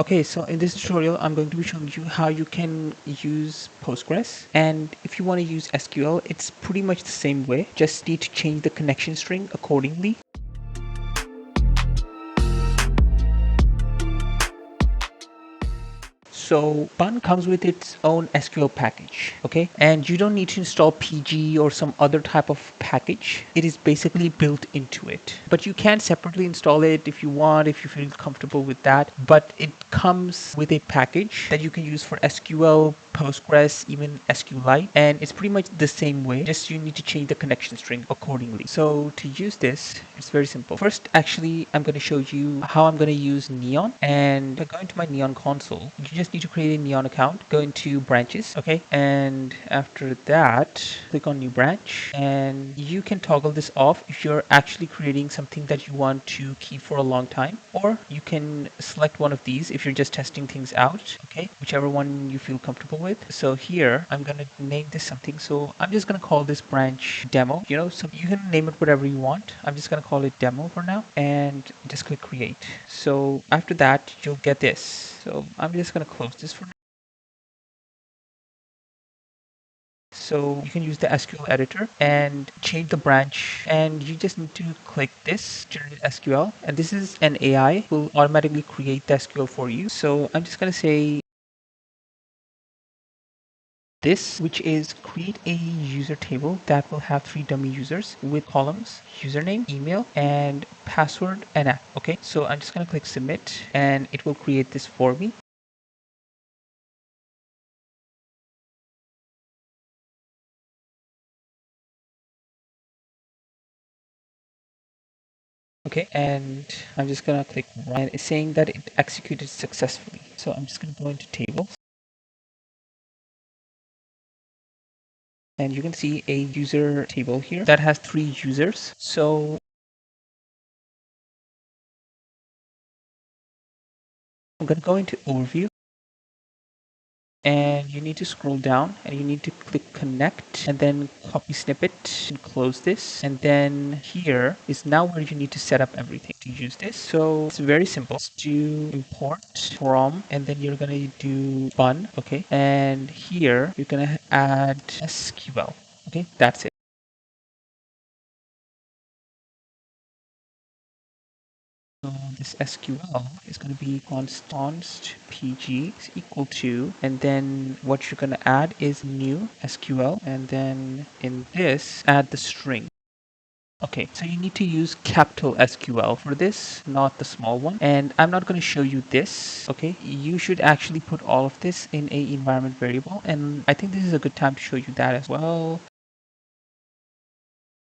Okay, so in this tutorial, I'm going to be showing you how you can use Postgres. And if you want to use SQL, it's pretty much the same way. Just need to change the connection string accordingly. So Bun comes with its own SQL package, okay? And you don't need to install PG or some other type of package. It is basically built into it. But you can separately install it if you want, if you feel comfortable with that. But it comes with a package that you can use for SQL, Postgres, even SQLite, and it's pretty much the same way, just you need to change the connection string accordingly. So to use this, it's very simple. First, actually, I'm going to show you how I'm going to use Neon, and by going to my Neon console, you just need to create a Neon account, go into branches, okay, and after that, click on new branch, and you can toggle this off if you're actually creating something that you want to keep for a long time, or you can select one of these if you're just testing things out, okay, whichever one you feel comfortable with. So here I'm gonna name this something, so I'm just gonna call this branch demo, so you can name it whatever you want. I'm just gonna call it demo for now, and just click create. So after that you'll get this, so I'm just gonna close this for now. So you can use the SQL editor and change the branch, and you just need to click this generate SQL, and this is an AI will automatically create the SQL for you. So I'm just gonna say this, which is create a user table that will have 3 dummy users with columns, username, email, and password and app. Okay, so I'm just going to click submit, and it will create this for me. Okay, and I'm just going to click run, and it's saying that it executed successfully. So I'm just going to go into tables, and you can see a user table here that has 3 users. So I'm going to go into overview, and you need to scroll down and you need to click connect and then copy snippet and close this, and then here is now where you need to set up everything to use this. So it's very simple. Just do import from, and then you're gonna do bun, okay, and here you're gonna add SQL. Okay, that's it. So this SQL is going to be const pg is equal to, and then what you're going to add is new SQL, and then in this add the string. Okay, so you need to use capital SQL for this, not the small one. And I'm not going to show you this, okay? You should actually put all of this in a environment variable, and I think this is a good time to show you that as well.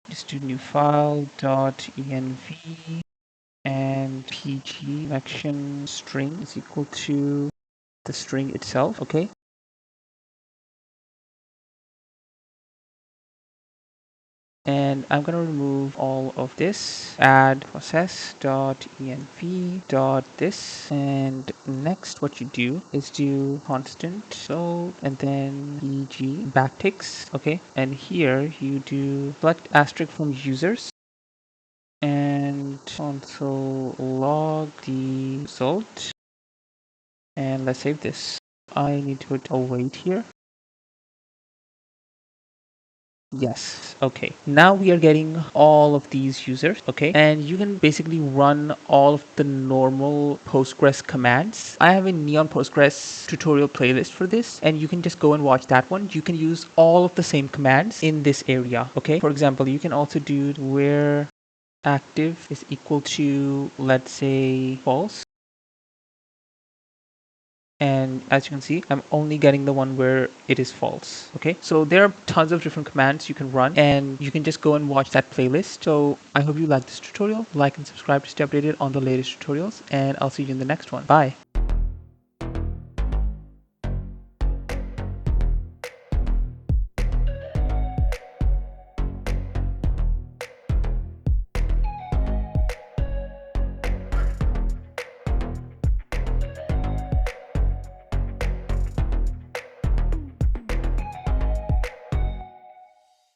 Just do new file dot env, and pg connection string is equal to the string itself, okay? And I'm going to remove all of this, add process.env dot this, and next what you do is do constant so, and then pg backticks, okay, and here you do select asterisk from users and console log the result, and let's save this. I need to put await here. Yes, okay. Now we are getting all of these users, okay? And you can basically run all of the normal Postgres commands. I have a Neon Postgres tutorial playlist for this, and you can just go and watch that one. You can use all of the same commands in this area, okay? For example, you can also do where active is equal to, let's say, false. And as you can see, I'm only getting the one where it is false. Okay, so there are tons of different commands you can run, and you can just go and watch that playlist. So I hope you like this tutorial. Like and subscribe to stay updated on the latest tutorials, and I'll see you in the next one. Bye.